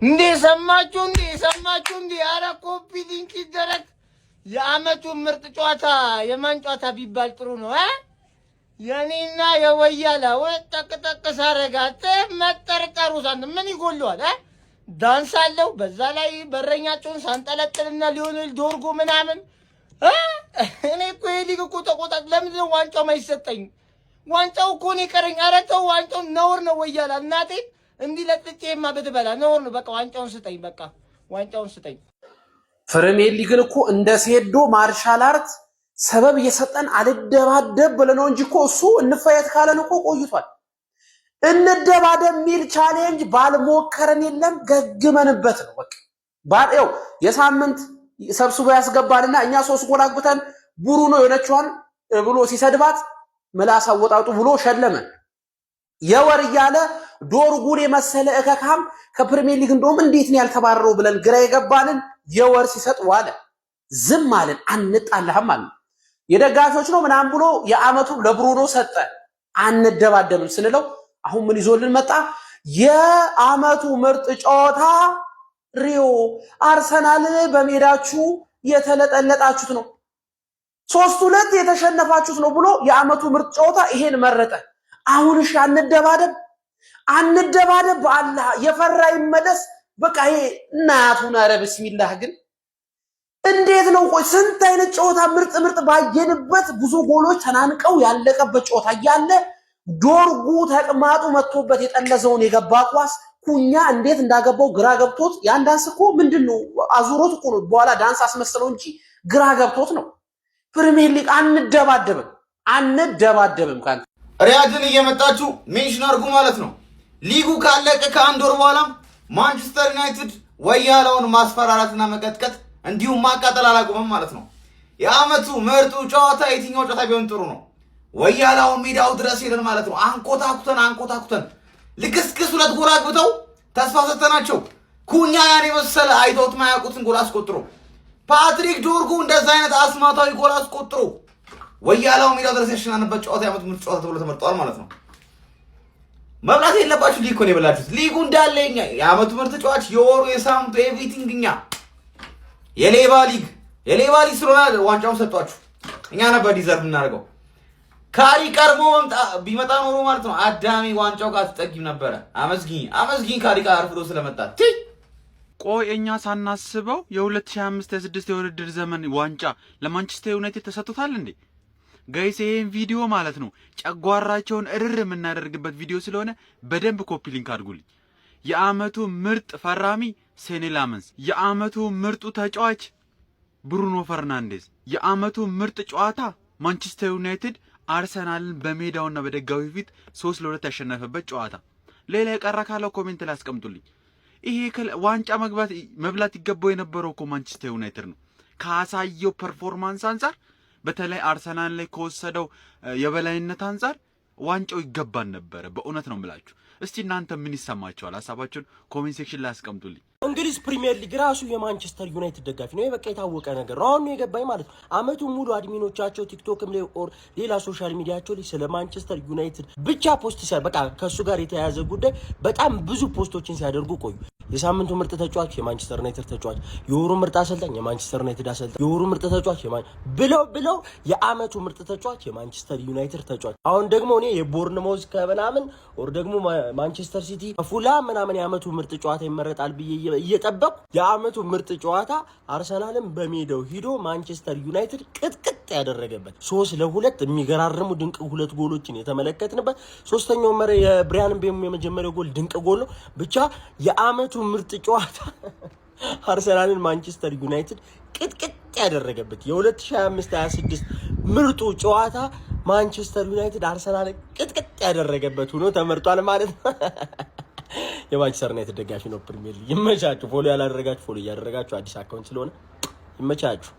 እንዴ ሰማችሁ እንዴ አረ ኮፒ ሊንክ ይደረግ የአመቱ ምርጥ ጨዋታ የማን ጨዋታ ቢባል ጥሩ ነው የኔና የወያላ ወጣቀጠቀ ሳረጋት መጠርጠሩ ሳንት ምን ይጎልዋል ዳንስ አለው በዛ ላይ በረኛቸውን ሳንጠለጥልና ሊሆን ዶርጎ ምናምን እኔ እኮ ሊግ እኮ ተቆጣጥ ለምን ነው ዋንጫው ማይሰጠኝ ዋንጫው እኮ ነው ይቀረኝ ኧረ ተው ዋንጫው ነውር ነው ወያላ እናቴ እንዲህ ለጥጬማ ብትበላ ነውር ነው በቃ ዋንጫውን ስጠኝ በቃ ዋንጫውን ስጠኝ ፕሪሚየር ሊግን እኮ እንደ ሴዶ ማርሻል አርት ሰበብ እየሰጠን አልደባደብ ብለነው እንጂ እኮ እሱ እንፈየት ካለን እኮ ቆይቷል እንደባደብ ሚል ቻሌንጅ ባልሞከረን የለም ገግመንበት ነው በቃ ባለው የሳምንት ሰብስቦ ያስገባልና እኛ 3 ጎል አግብተን ብሩኖ የሆነችዋን ብሎ ሲሰድባት መላሳ ወጣጡ ብሎ ሸለመን የወር ያለ ዶርጉን የመሰለ እከካም ከፕሪሚየር ሊግ እንደውም እንዴት ነው ያልተባረረው ብለን ግራ የገባንን የወር ሲሰጥ ዋለ ዝም አለን አንጣላህም አለ የደጋፊዎች ነው ምናም ብሎ የአመቱ ለብሩኖ ሰጠ አንደባደብም ስንለው አሁን ምን ይዞልን መጣ የአመቱ ምርጥ ጨዋታ ሪዮ አርሰናል በሜዳችሁ የተለጠለጣችሁት ነው 3-2 የተሸነፋችሁት ነው ብሎ የአመቱ ምርጥ ጨዋታ ይሄን መረጠ አሁንሽ አንደባደብ በአላህ የፈራ ይመለስ በቃ ይሄ እናቱን አረ ቢስሚላህ ግን እንዴት ነው ቆይ ስንት አይነት ጨዋታ ምርጥ ባየንበት ብዙ ጎሎች ተናንቀው ያለቀበት ጨዋታ ያለ ዶርጉ ተቅማጡ መጥቶበት የጠለዘውን የገባ ኳስ ኩኛ እንዴት እንዳገባው ግራ ገብቶት ያን ዳንስ እኮ ምንድነው አዙሮት እኮ ነው በኋላ ዳንስ አስመስለው እንጂ ግራ ገብቶት ነው ፕሪሚየር ሊግ አንደባደብም ካንተ ሪያድን እየመጣችሁ ሜንሽን አድርጉ ማለት ነው ሊጉ ካለቀ ከአንድ ወር በኋላ ማንቸስተር ዩናይትድ ወያላውን ማስፈራራትና መቀጥቀጥ እንዲሁም ማቃጠል አላቆመም ማለት ነው የአመቱ ምርጡ ጨዋታ የትኛው ጨዋታ ቢሆን ጥሩ ነው ወያላው ሜዳው ድረስ ሄደን ማለት ነው አንኮታኩተን ልክስክስ 2 ጎል አግብተው ተስፋ ሰተናቸው ኩኛ ያኔ መሰለ አይቶት ማያውቁትን ጎል አስቆጥሮ ፓትሪክ ዶርጉ እንደዛ አይነት አስማታዊ ጎል አስቆጥሮ ወያላው ሜዳው ድረስ ያሸናነበት ጨዋታ የአመቱ ምርጥ ጨዋታ ተብሎ ተመርጧል ማለት ነው መብላት የለባችሁ ሊግ ኮኔ በላችሁት ሊጉ እንዳለኛ የአመቱ ምርጥ ጨዋታ የወሩ የሳምንቱ ኤቭሪቲንግ የሌባ ሊግ ስለሆነ ዋንጫውን ሰጧችሁ እኛ ነበር ዲዘርቭ እናደርገው ካሪ ቀርቦ ቢመጣ ኖሮ ማለት ነው አዳሚ ዋንጫው ጋር ተጠጊም ነበር አመስጊኝ ካሪ ጋር አርፍዶ ስለመጣ ቆይ እኛ ሳናስበው የ2025-26 የውድድር ዘመን ዋንጫ ለማንቸስተር ዩናይትድ ተሰጥቷል እንዴ ጋይስ ይሄን ቪዲዮ ማለት ነው ጨጓራቸውን እርር የምናደርግበት ቪዲዮ ስለሆነ በደንብ ኮፒ ሊንክ አድርጉልኝ የአመቱ ምርጥ ፈራሚ ሴኔ ላመንስ የአመቱ ምርጡ ተጫዋች ብሩኖ ፈርናንዴዝ የአመቱ ምርጥ ጨዋታ ማንቸስተር ዩናይትድ አርሰናልን በሜዳውና በደጋፊው ፊት 3-2 ያሸነፈበት ጨዋታ ሌላ የቀረ ካለው ኮሜንት ላይ አስቀምጡልኝ ይሄ ዋንጫ መብላት ይገባው የነበረው እኮ ማንቸስተር ዩናይትድ ነው ካሳየው ፐርፎርማንስ አንፃር በተለይ አርሰናል ላይ ከወሰደው የበላይነት አንፃር ዋንጫው ይገባን ነበር በእውነት ነው የምላችሁ እስቲ እናንተ ምን ይሰማችኋል ሐሳባችሁን ኮሜንት ሴክሽን ላይ አስቀምጡልኝ እንግሊዝ ፕሪሚየር ሊግ ራሱ የማንቸስተር ዩናይትድ ደጋፊ ነው የበቃ የታወቀ ነገር አሁን ነው የገባኝ ማለት ነው አመቱን ሙሉ አድሚኖቻቸው ቲክቶክም ላይ ኦር ሌላ ሶሻል ሚዲያቸው ላይ ስለ ማንቸስተር ዩናይትድ ብቻ ፖስት በቃ ከሱ ጋር የተያያዘ ጉዳይ በጣም ብዙ ፖስቶችን ሲያደርጉ ቆዩ የሳምንቱ ምርጥ ተጫዋች የማንቸስተር ዩናይትድ ተጫዋች የወሩ ምርጥ አሰልጣኝ የማንቸስተር ዩናይትድ አሰልጣኝ የወሩ ምርጥ ተጫዋች ብለው የአመቱ ምርጥ ተጫዋች የማንቸስተር ዩናይትድ ተጫዋች አሁን ደግሞ እኔ የቦርንማውዝ ከበናምን ኦር ደግሞ ማንቸስተር ሲቲ ፉላም ምናምን የአመቱ ምርጥ ጨዋታ ይመረጣል ብዬ እየጠበቁ የአመቱ ምርጥ ጨዋታ አርሰናልን በሜዳው ሂዶ ማንቸስተር ዩናይትድ ቅጥቅጥ ያደረገበት 3-2 የሚገራርሙ ድንቅ 2 ጎሎችን የተመለከትንበት ሶስተኛው መረ የብራያን ቤም የመጀመሪያው ጎል ድንቅ ጎል ነው ብቻ የአመቱ ምርጥ ጨዋታ አርሰናልን ማንቸስተር ዩናይትድ ቅጥቅጥ ያደረገበት የ2025-26 ምርጡ ጨዋታ ማንቸስተር ዩናይትድ አርሰናልን ቅጥቅጥ ያደረገበት ሆኖ ተመርጧል ማለት ነው የማንቸስተር ዩናይትድ ደጋፊ ነው ፕሪሚየር ሊግ ይመቻችሁ ፎሎ ያላደረጋችሁ ፎሎ እያደረጋችሁ አዲስ አካውንት ስለሆነ ይመቻችሁ